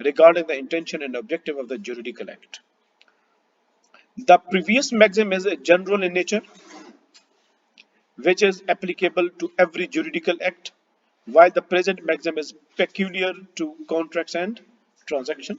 regarding the intention and objective of the juridical act. The previous maxim is general in nature, which is applicable to every juridical act, while the present maxim is peculiar to contracts and transaction.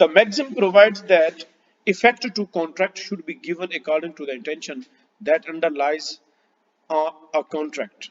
The maxim provides that effect to contract should be given according to the intention that underlies a contract.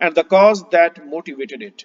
and the cause that motivated it,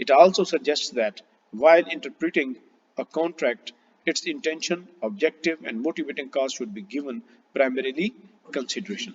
It also suggests that while interpreting a contract, its intention, objective and motivating cause should be given primarily consideration,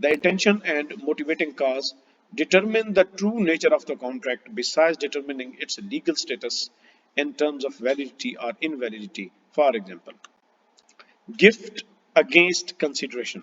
The intention and motivating cause determine the true nature of the contract besides determining its legal status in terms of validity or invalidity. For example, gift against consideration.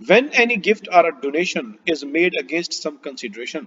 when any gift or a donation is made against some consideration,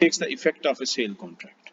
takes the effect of a sale contract,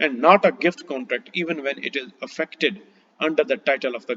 and not a gift contract even when it is affected under the title of the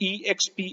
EXPLICIT,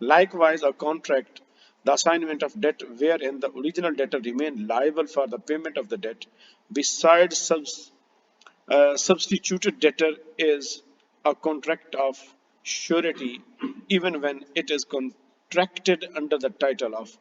likewise a contract, the assignment of debt wherein the original debtor remain liable for the payment of the debt besides substituted debtor is a contract of surety even when it is contracted under the title of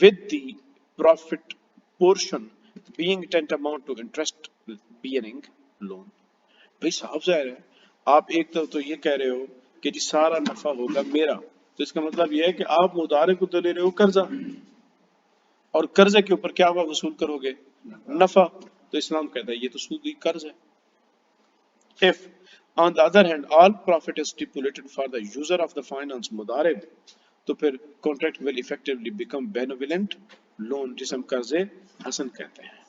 with the profit portion being tantamount to interest bearing loan, بھائی صاحب ظاہر ہے آپ ایک تو یہ کہہ رہے ہو کہ جی سارا نفع ہوگا میرا، تو اس کا مطلب یہ ہے کہ آپ مدارے کو تو لے رہے ہو قرضہ، اور قرضے کے اوپر کیا ہوا وصول کرو گے؟ نفع. تو اسلام کہتا ہے یہ تو سودی قرض ہے. If on the other hand all profit is stipulated for the user of the finance مدارب، تو پھر contract will effectively become benevolent loan جسے ہم قرض حسن کہتے ہیں.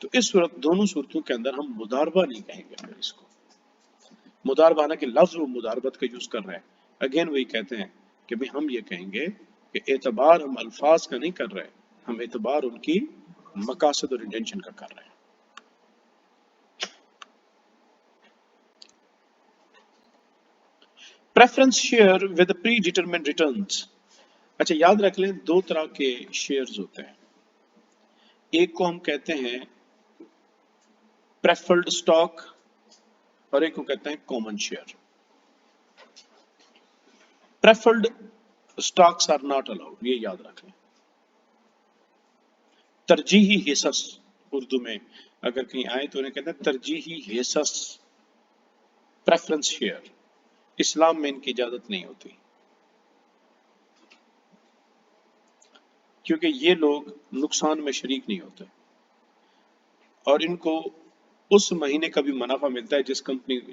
تو اس صورت دونوں صورتوں کے اندر ہم مداربہ نہیں کہیں گے. پھر اس کو مداربہ حالانکہ لفظ وہ مداربت کا یوز کر رہے ہیں، اگین وہی کہتے ہیں کہ بھی ہم یہ کہیں گے کہ اعتبار ہم الفاظ کا نہیں کر رہے، ہم اعتبار ان کی مقاصد اور انٹینشن کا کر رہے ہیں. Preference share with predetermined returns. اچھا یاد رکھ لیں دو طرح کے شیئرز ہوتے ہیں. ایک کو ہم کہتے ہیں پریفرڈ اسٹاک اور ایک کو کہتے ہیں common share. Preferred stocks are not allowed, یہ یاد رکھ لیں. ترجیحی حصص اردو میں اگر کہیں آئے تو انہیں کہتے ہیں ترجیحی حصص، پریفرنس شیئر. اسلام میں ان کی اجازت نہیں ہوتی، کیونکہ یہ لوگ نقصان میں شریک نہیں ہوتے اور ان کو اس مہینے کا بھی منافع ملتا ہے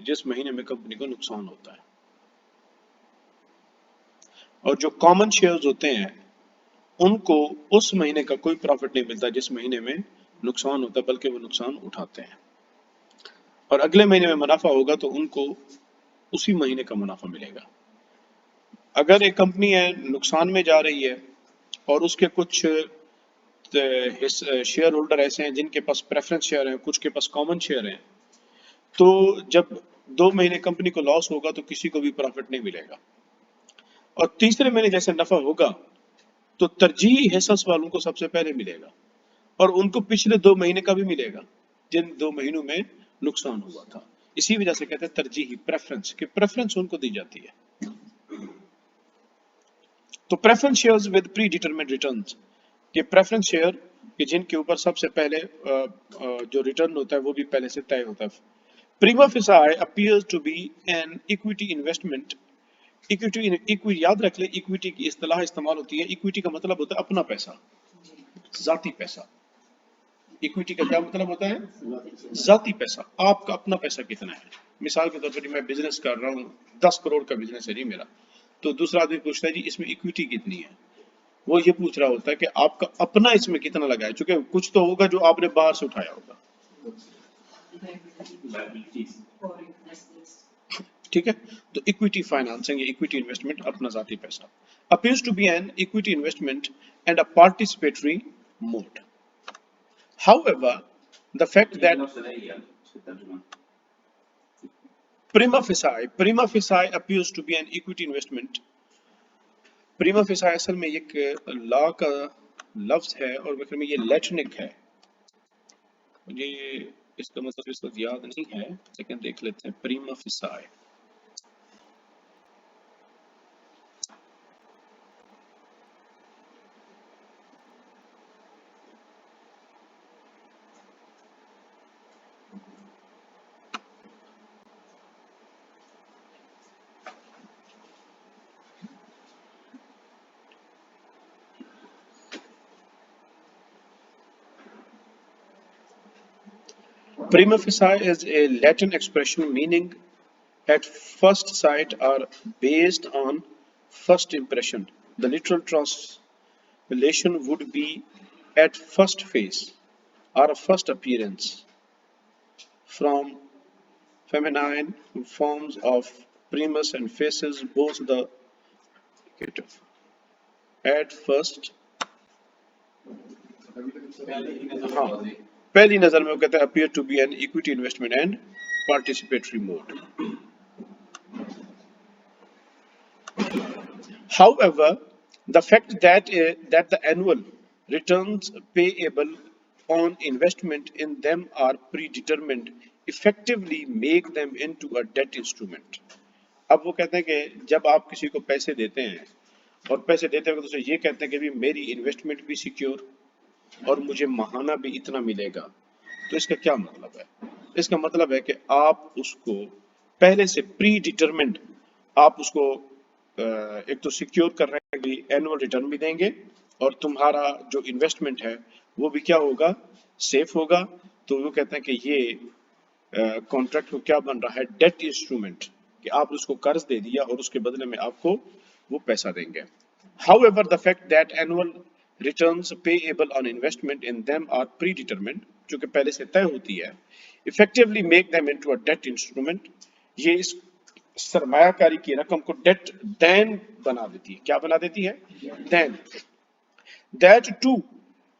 جس مہینے میں کمپنی کو نقصان ہوتا ہے. اور جو کامن شیئرز ہوتے ہیں ان کو اس مہینے کا کوئی پروفٹ نہیں ملتا جس مہینے میں نقصان ہوتا ہے، بلکہ وہ نقصان اٹھاتے ہیں. اور اگلے مہینے میں منافع ہوگا تو ان کو اسی مہینے کا منافع ملے گا. اگر ایک کمپنی ہے نقصان میں جا رہی ہے اور اس کے کچھ شیئر ہولڈر ایسے ہیں جن کے پاس پریفرنس شیئر ہیں، کچھ کے پاس کامن شیئر ہیں، تو جب 2 مہینے کمپنی کو لاس ہوگا تو کسی کو بھی پروفٹ نہیں ملے گا. اور تیسرے مہینے جیسے نفع ہوگا تو ترجیحی حصص والوں کو سب سے پہلے ملے گا اور ان کو پچھلے 2 مہینے کا بھی ملے گا جن 2 مہینوں میں نقصان ہوا تھا. اسی وجہ سے کہتے ہیں ترجیحی، پریفرنس، کہ پریفرنس ان کو دی جاتی ہے. تو preference shares with predetermined returns, کہ پریفرنس شیئر کہ جن کے اوپر سب سے پہلے جو ریٹرن ہوتا ہے وہ بھی پہلے سے طے ہوتا ہے. Prima facie appears to be an equity investment. Equity یاد رکھ لیں، ایکویٹی کی اصطلاح استعمال ہوتی ہے. ایکویٹی کا مطلب ہوتا ہے اپنا پیسہ، ذاتی پیسہ. ایکویٹی کا کیا مطلب ہوتا ہے؟ ذاتی پیسہ. آپ کا اپنا پیسہ کتنا ہے؟ مثال کے طور پر میں بزنس کر رہا ہوں، 10 کروڑ کا بزنس ہے جی میرا، تو دوسرا آدمی پوچھتا ہے جی اس میں ایکویٹی کتنی ہے. وہ یہ پوچھ رہا ہوتا ہے کہ آپ کا اپنا اس میں کتنا لگا ہے، چونکہ کچھ تو ہوگا جو آپ نے باہر سے اٹھایا ہوگا. ٹھیک ہے، تو ایکویٹی فائنانسنگ یا ایکویٹی انویسٹمنٹ اپنا ذاتی پیسہ. appears to be an equity investment and a participatory mode. However, the fact that prima facie appears to be an equity investment. prima facie اصل میں ایک لا کا لفظ ہے اور بلکہ میں یہ لیٹنک ہے، مجھے اس کا مطلب اس وقت یاد نہیں ہے لیکن دیکھ لیتے ہیں. prima facie Prima facie is a Latin expression meaning at first sight or based on first impression. The literal translation would be at first face or first appearance, from feminine forms of primus and faces, both the indicative. At first ہاں پہلی نظر میں وہ کہتے ہیں appear to be an equity investment and participatory mode. However, the fact that the annual returns payable on investment in them are predetermined effectively make them into a debt instrument. اب وہ کہتے ہیں کہ جب آپ کسی کو پیسے دیتے ہیں اور پیسے دیتے وقت اسے یہ کہتے ہیں کہ بھی میری انویسٹمنٹ بھی سیکیور اور مجھے ماہانہ بھی اتنا ملے گا، تو اس کا کیا مطلب ہے؟ اس کا مطلب ہے کہ آپ اس کو پہلے سے پری ڈیٹرمنڈ آپ اس کو ایک تو سیکیور کر رہے ہیں کہ اینول ریٹرن بھی دیں گے اور تمہارا جو انویسٹمنٹ ہے وہ بھی کیا ہوگا، سیف ہوگا. تو وہ کہتے ہیں کہ یہ کانٹریکٹ کو کیا بن رہا ہے، ڈیٹ انسٹرومنٹ، کہ آپ اس کو قرض دے دیا اور اس کے بدلے میں آپ کو وہ پیسہ دیں گے. However, the fact that annual returns payable on investment in them are predetermined, جو کہ پہلے سے طے ہوتی ہے، effectively make them into a debt instrument. یہ اس سرمایہ کاری کی رقم کو ڈیٹ دین بنا دیتی ہے. کیا بنا دیتی ہے؟ دین. That too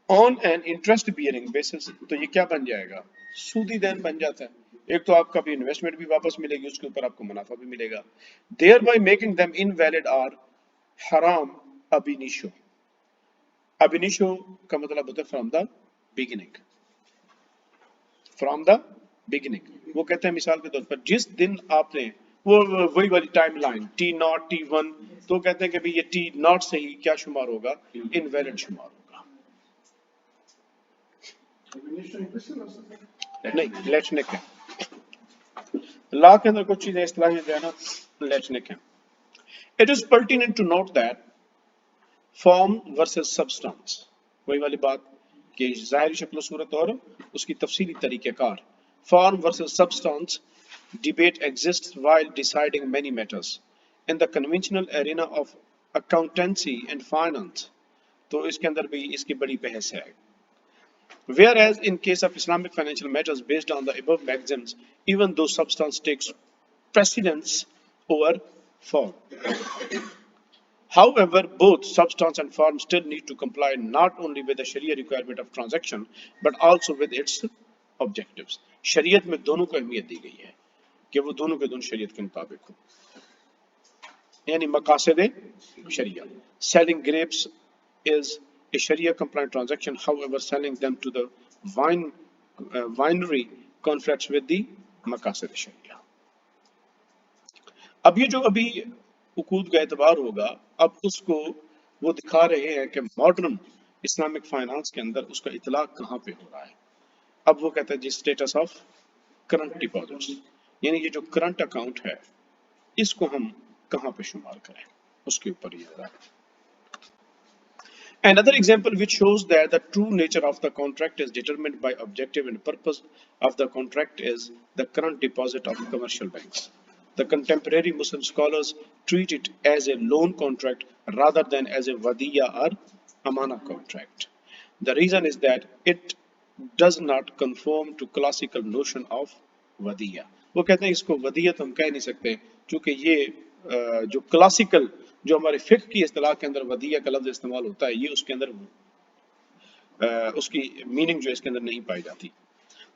on an interest bearing basis. تو یہ کیا بن جائے گا؟ سودی دین بن جاتا ہے. ایک تو آپ کا بھی انویسٹمنٹ بھی واپس ملے گی، اس کے اوپر آپ کو منافع بھی ملے گا. Thereby making them invalid or حرام ابینیشو. ابینیشو کا مطلب ہوتا ہے from the beginning. From the beginning. وہ کہتے ہیں مثال کے طور پر جس دن آپ نے وہی والی time line T not T one, تو کہتے ہیں کہ یہ ٹی ناٹ سے ہی کیا شمار ہوگا، انویلڈ شمار ہوگا. نہیں، لیٹنک ہے. لا کے اندر کچھ چیزیں اصطلاحی جو ہے نا لیٹنک ہے. It is pertinent to note that form versus substance، وہی والی بات کہ ظاہری شکل و صورت اور اس کی تفصیلی طریقہ کار. Form versus substance debate exists while deciding many matters in the conventional arena of accountancy and finance. تو اس کے اندر بھی اس کی بڑی بحث ہے. Whereas in case of Islamic financial matters based on the above maxims, even though substance takes precedence over form. However, both substance and form still need to comply not only with the Sharia requirement of transaction, but also with its objectives. شریعت میں دونوں کو اہمیت دی گئی ہے کہ وہ دونوں کے دونوں شریعت کے مطابق ہو، یعنی مقاصد شریعہ. Selling grapes is a Sharia compliant transaction. However, selling them to the winery conflicts with the مقاصد شریعہ. اب یہ جو ابھی عقود کا اعتبار ہوگا، اب اس کو وہ دکھا رہے ہیں کہ ماڈرن اسلامک فائنانس کے اندر اس کا اطلاق کہاں پہ ہو رہا ہے. اب وہ کہتا ہے جی اسٹیٹس آف کرنٹ ڈپازٹس، یعنی یہ جو کرنٹ اکاؤنٹ ہے اس کو ہم کہاں پہ شمار کریں، اس کے اوپر یہ رہا ہے. Another example which shows that the true nature of the contract is determined by objective and purpose of the contract is the current deposit of commercial banks. The contemporary Muslim scholars treat it as a loan contract rather than as a wadiya or amana contract. The reason is that it does not conform to classical notion of wadiya. وہ کہتے ہیں اس کو ودیت ہم کہہ نہیں سکتے کیونکہ یہ جو کلاسیکل جو ہمارے فقہ کی اصطلاح کے اندر ودیہ کا لفظ استعمال ہوتا ہے، یہ اس کے اندر اس کی میننگ جو اس کے اندر نہیں پائی جاتی.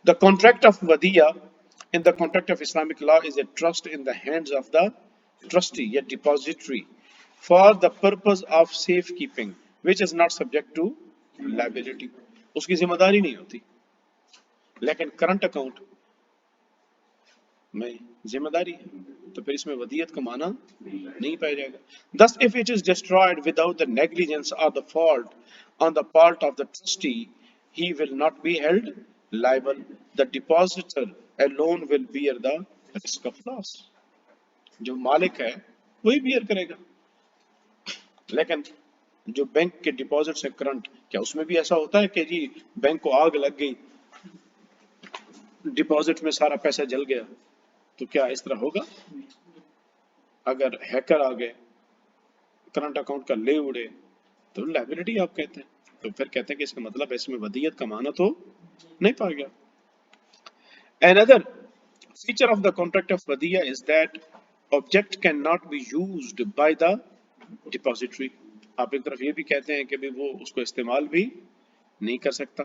The contract of Vidya in the contract of Islamic law is a trust in the hands of the trustee, yet depository, for the purpose of safekeeping, which is not subject to liability. اس کی ذمہ داری نہیں ہوتی، لیکن current account میں ذمہ داری ہے، تو پھر اس میں ودیت کا معنی نہیں پایا جائے گا. Thus, if it is destroyed without the negligence or the fault on the part of the trustee, he will not be held liable. The depositor alone will bear the risk of loss. جو مالک ہے وہی beer کرے گا. لیکن جو bank کے deposit سے current, کیا اس میں بھی ایسا ہوتا ہے کہ جی بینک کو آگ لگ گئی، ڈپازٹ میں سارا پیسہ جل گیا، تو کیا اس طرح ہوگا؟ اگر ہیکر آ گئے کرنٹ اکاؤنٹ کا لے اڑے تو لائبلٹی آپ کہتے ہیں. تو پھر کہتے ہیں کہ اس کا مطلب اس میں ودیت کا معنی تو نہیں پا گیا. Another feature of the contract of wadiyah is that object cannot be used by the depository. آپ ایک طرف یہ بھی کہتے ہیں کہ وہ اس کو استعمال بھی نہیں کر سکتا.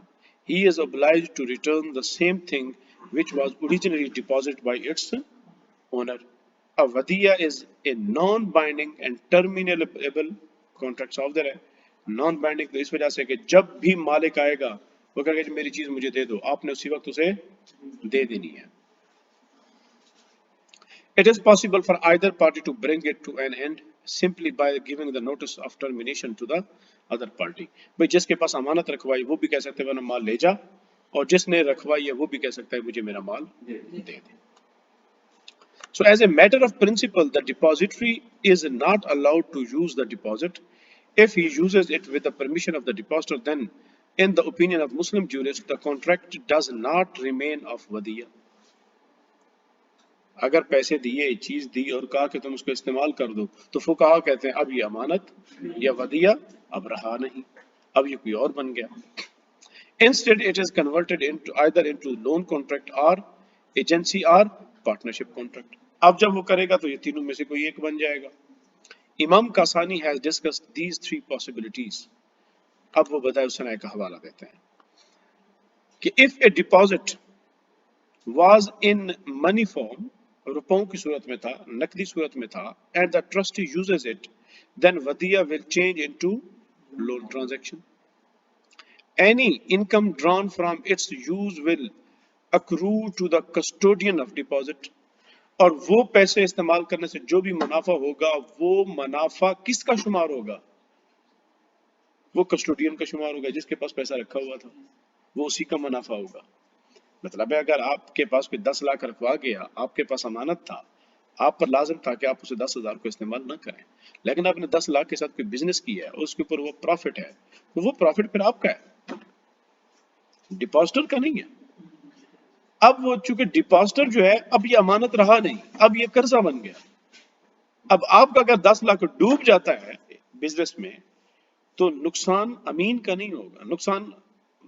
He is obliged to return the same thing which was originally deposited by its owner. A wadiyah is a non-binding and terminable contract. صاف در ہے نان بائنڈنگ تو اس وجہ سے کہ جب بھی مالک آئے گا وہ کہے گا میری چیز مجھے دے دو، آپ نے اسی وقت اسے دے دینی ہے. It is possible for either party to bring it to an end simply by giving the notice of termination to the other party. بھئی جس کے پاس امانت رکھوائی وہ بھی کہہ سکتے ہیں مال لے جا اور جس نے رکھوائی ہے وہ بھی کہہ سکتا ہے مجھے میرا مال دے دے. So as a matter of principle, the depository is not allowed to use the deposit. If he uses it with the permission of the depositor, then in the opinion of Muslim jurists, the contract does not remain of wadiya. اگر پیسے دیے چیز دی اور کہا کہ تم اس کو استعمال کر دو تو فقہا کہتے ہیں اب یہ امانت یا ودیہ اب رہا نہیں، اب یہ کوئی اور بن گیا. Instead, it is converted into either into loan contract or agency or partnership contract. اب جب وہ کرے گا تو یہ تینوں میں سے کوئی ایک بن جائے گا. امام کاسانی has discussed these three possibilities. اب وہ بدائع الصنائع کا حوالہ دیتے ہیں کہ if a deposit was in money form, روپوں کی صورت میں تھا، نقدی صورت میں تھا، and the trustee uses it, then wadiyah will change into loan transaction. Any income drawn from its use will accrue to the custodian of deposit. اور وہ پیسے استعمال کرنے سے جو بھی منافع ہوگا وہ منافع کس کا شمار ہوگا؟ وہ کسٹوڈین کا شمار ہوگا، جس کے پاس پیسہ رکھا ہوا تھا وہ اسی کا منافع ہوگا. مطلب ہے اگر آپ کے پاس کوئی 10 لاکھ رکھوا گیا، آپ کے پاس امانت تھا، آپ پر لازم تھا کہ آپ اسے 10,000 کو استعمال نہ کریں، لیکن آپ نے 10 لاکھ کے ساتھ کوئی بزنس کیا ہے، اس کے اوپر وہ پروفٹ ہے، تو وہ پروفٹ پھر آپ کا ہے، ڈپازٹر کا نہیں ہے. اب وہ چونکہ ڈپازٹر جو ہے اب یہ امانت رہا نہیں، اب یہ قرضہ بن گیا. اب آپ کا اگر 10 لاکھ ڈوب جاتا ہے بزنس میں تو نقصان امین کا نہیں ہوگا، نقصان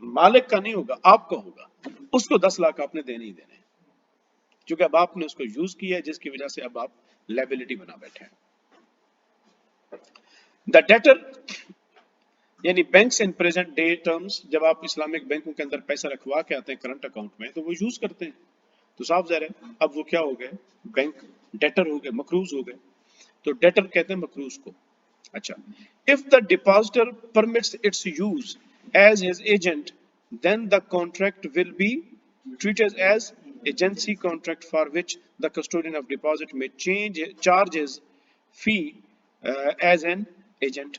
مالک کا نہیں ہوگا، آپ کا ہوگا. اس کو 10 لاکھ آپ نے دینے ہی دینے، کیونکہ اب آپ نے اس کو یوز کیا ہے جس کی وجہ سے اب آپ لائبلٹی بنا بیٹھے ہیں. دا ڈیٹر یعنی banks in present day terms, جب آپ اسلامک بینکوں کے اندر پیسہ رکھوا کے آتے ہیں کرنٹ اکاؤنٹ میں تو وہ یوز کرتے ہیں، تو صاف ظاہر ہے اب وہ کیا ہو گئے، بینک ڈیٹر ہو گئے، مقروض ہو گئے. تو ڈیٹر کہتے ہیں مقروض کو. اچھا، if the depositor permits its use as his agent, then the contract will be treated as agency contract for which the custodian of deposit may charge his fee as an agent.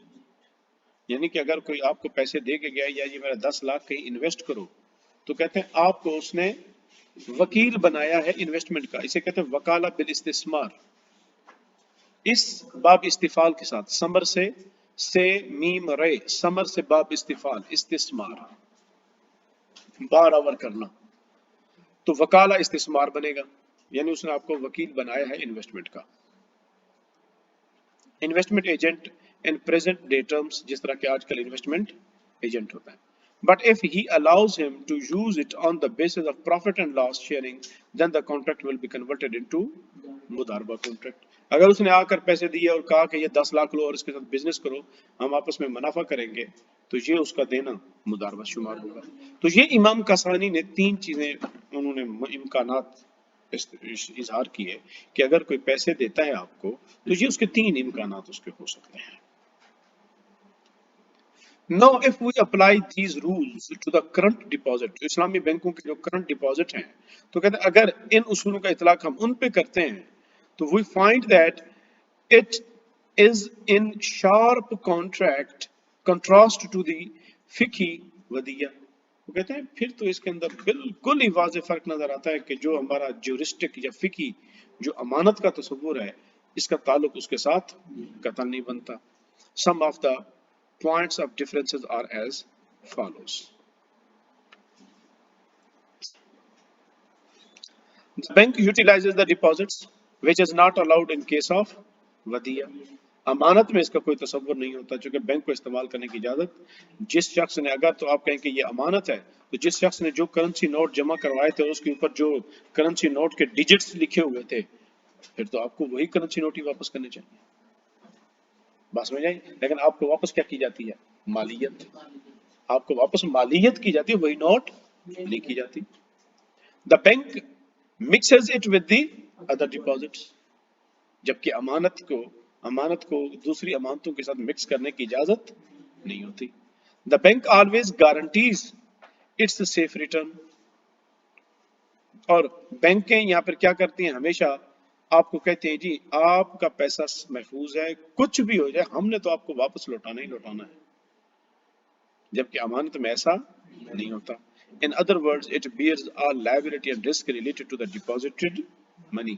یعنی کہ اگر کوئی آپ کو پیسے دے کے گیا یا یہ میرا 10 لاکھ کہیں انویسٹ کرو تو کہتے ہیں آپ کو اس نے وکیل بنایا ہے انویسٹمنٹ کا، اسے کہتے ہیں وکالہ بالاستثمار. اس باب استفال کے ساتھ سمر سے میم رے، سمر سے باب استفال، استثمار بار آور کرنا، تو وکالہ استثمار بنے گا، یعنی اس نے آپ کو وکیل بنایا ہے انویسٹمنٹ کا. Investment agent in present day terms, جس طرح کہ آج کل انویسٹمنٹ ایجنٹ ہوتا ہے. But if he allows him to use it on the basis of profit and loss sharing, then the contract will be converted into مضاربہ contract. اگر اس نے آ کر پیسے دیے اور کہا کہ یہ 10 لاکھ لو اور اس کے ساتھ بزنس کرو، ہم آپس میں منافع کریں گے، تو یہ اس کا دینا مضاربہ شمار ہوگا. تو یہ امام کاسانی نے 3 چیزیں انہوں نے امکانات اظہار کیے کہ اگر کوئی پیسے دیتا ہے آپ کو تو یہ اس کے 3 امکانات اس کے ہو سکتے ہیں. Now if we apply these rules to the current deposit، جو اسلامی بینکوں کے جو کرنٹ ڈپازٹ ہیں، تو کہتے ہیں اگر ان اصولوں کا اطلاق ہم ان پہ کرتے ہیں تو we find that it is in sharp contrast to the fiqhi Vidya. وہ کہتے ہیں پھر تو اس کے اندر بالکل ہی واضح فرق نظر آتا ہے کہ جو ہمارا جورسٹک یا فقہی جو امانت کا تصور ہے اس کا تعلق اس کے ساتھ قطعاً نہیں بنتا. Some of the points of differences are as follows. The bank utilizes the deposits which is not allowed in case of Vidya. امانت میں اس کا کوئی تصور نہیں ہوتا چونکہ بینک کو استعمال کرنے کی اجازت جس شخص نے، اگر تو آپ کہیں کہ یہ امانت ہے تو جس شخص نے جو کرنسی نوٹ جمع کروائے تھے اس کے اوپر جو کرنسی نوٹ کے ڈیجٹس لکھے ہوئے تھے پھر تو آپ کو وہی کرنسی نوٹ ہی واپس کرنے چاہیے. بات سمجھ آئی؟ لیکن آپ کو واپس کیا کی جاتی ہے؟ مالیت. آپ کو واپس مالیت کی جاتی ہے، وہی نوٹ نہیں کی جاتی. The bank mixes it with the other deposits. جبکہ امانت کو دوسری امانتوں کے ساتھ مکس کرنے کی اجازت نہیں ہوتی. The bank always guarantees its safe return. اور بینکیں یہاں پر کیا کرتی ہیں؟ ہمیشہ آپ کو کہتے ہیں جی آپ کا پیسہ محفوظ ہے، کچھ بھی ہو جائے ہم نے تو آپ کو واپس لوٹانا ہی لوٹانا ہے، جبکہ امانت میں ایسا نہیں ہوتا. In other words, it bears all liability and risk related to the deposited money.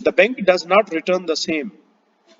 The bank does not return the same,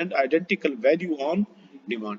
and identical value on demand.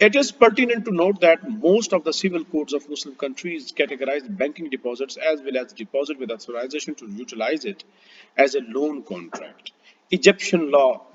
It is pertinent to note that most of the civil codes of Muslim countries categorize banking deposits as well as deposit with authorization to utilize it as a loan contract. Egyptian law,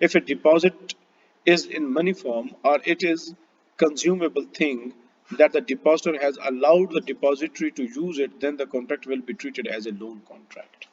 If a deposit is in money form or it is consumable thing that the depositor has allowed the depository to use it, then the contract will be treated as a loan contract.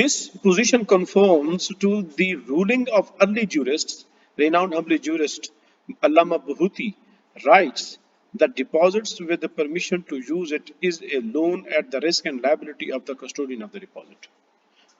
This position conforms to the ruling of early jurists. Renowned early jurist Allama Buhuti writes that deposits with the permission to use it is a loan at the risk and liability of the custodian of the deposit.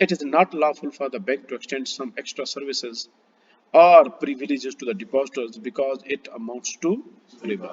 It is not lawful for the bank to extend some extra services or privileges to the depositors because it amounts to riba.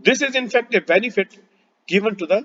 This is in fact a benefit given to the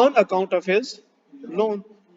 on account of his loan,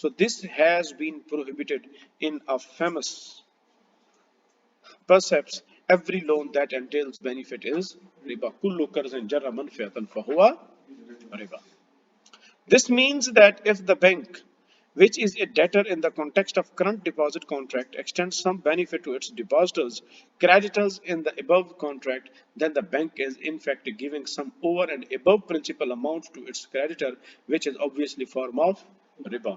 So this has been prohibited in a famous precepts. Every loan that entails benefit is riba. Kullu qarzin jarra manfi'atan fahuwa riba. This means that if the bank, which is a debtor in the context of current deposit contract, extends some benefit to its depositors, creditors in the above contract, then the bank is in fact giving some over and above principal amount to its creditor, which is obviously form of riba.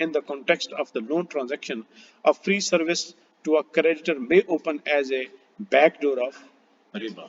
In the context of the loan transaction, a free service to a creditor may open as a backdoor of riba.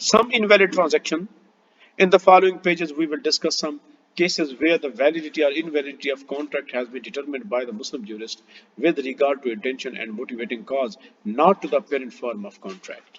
Some invalid transaction. In the following pages, we will discuss some cases where the validity or invalidity of contract has been determined by the Muslim jurist with regard to intention and motivating cause, not to the apparent form of contract.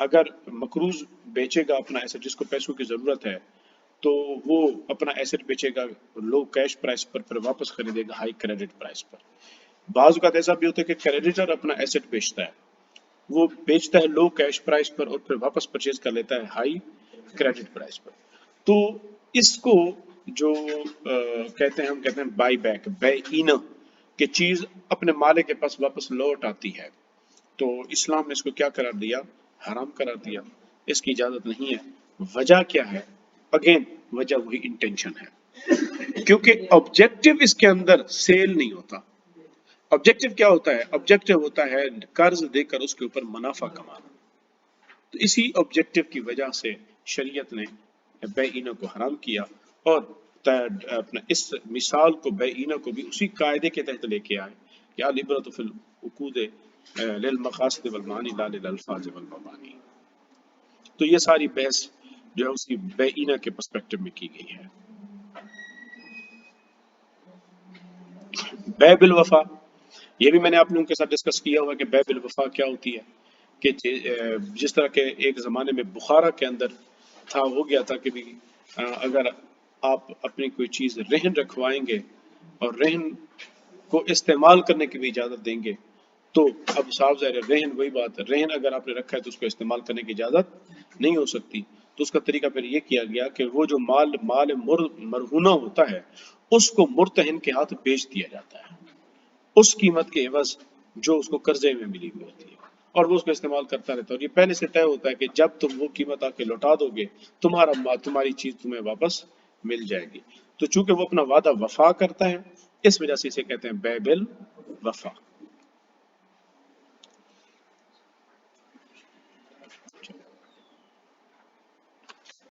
اگر مقروض بیچے گا اپنا asset جس کو پیسوں کی ضرورت ہے تو وہ اپنا ایسٹ بیچے گا لو کیش پرائس پر، پھر واپس خریدے گا ہائی کریڈٹ پرائس پر. بعض اوقات ایسا بھی ہوتا ہے کہ کریڈیٹر اپنا ایسٹ بیچتا ہے، وہ بیچتا ہے لو کیش پرائس پر اور پھر واپس پرچیز کر لیتا ہے ہائی کریڈٹ پرائس پر. تو اس کو جو کہتے ہیں، ہم کہتے ہیں بائی بیک، بیعینہ، کہ چیز اپنے مالک کے پاس واپس لوٹ آتی ہے. تو اسلام نے اس کو کیا قرار دیا؟ حرام قرار دیا. اس کی اجازت نہیں ہے. وجہ کیا ہے؟ اگین وجہ وہی انٹینشن ہے، کیونکہ آبجیکٹو اس کے اندر سیل نہیں ہوتا. آبجیکٹو کیا ہوتا ہے؟ آبجیکٹو ہوتا ہے قرض دے کر اس کے اوپر منافع کمانا. تو اسی آبجیکٹو کی وجہ سے شریعت نے بیعینہ کو حرام کیا، اور اپنا اس مثال کو بیعینہ کو بھی اسی قاعدے کے تحت لے کے آئے کہ العبرة فی العقود للمقاصد والمعاني لا للألفاظ والمباني. تو یہ ساری بحث جو ہے اس کی بیعینہ کے پرسپیکٹو میں کی گئی ہے. بیع بالوفا، یہ بھی میں نے آپ لوگوں کے ساتھ ڈسکس کیا ہوا کہ بیع بالوفا کیا ہوتی ہے. کہ جس طرح کے ایک زمانے میں بخارا کے اندر تھا، ہو گیا تھا کہ بھی اگر آپ اپنی کوئی چیز رہن رکھوائیں گے اور رہن کو استعمال کرنے کی بھی اجازت دیں گے تو اب صاف ظاہر ہے رہن وہی بات ہے، رہن اگر آپ نے رکھا ہے تو اس کو استعمال کرنے کی اجازت نہیں ہو سکتی. تو اس کا طریقہ پھر یہ کیا گیا کہ وہ جو مال مرہونہ ہوتا ہے اس کو مرتہن کے ہاتھ بیچ دیا جاتا ہے اس قیمت کے عوض جو اس کو قرضے میں ملی ہوئی ہوتی ہے، اور وہ اس کو استعمال کرتا رہتا ہے. اور یہ پہلے سے طے ہوتا ہے کہ جب تم وہ قیمت آ کے لوٹا دو گے تمہاری چیز تمہیں واپس مل جائے گی. تو چونکہ وہ اپنا وعدہ وفا کرتا ہے اس وجہ سے اسے کہتے ہیں بیع بالوفا.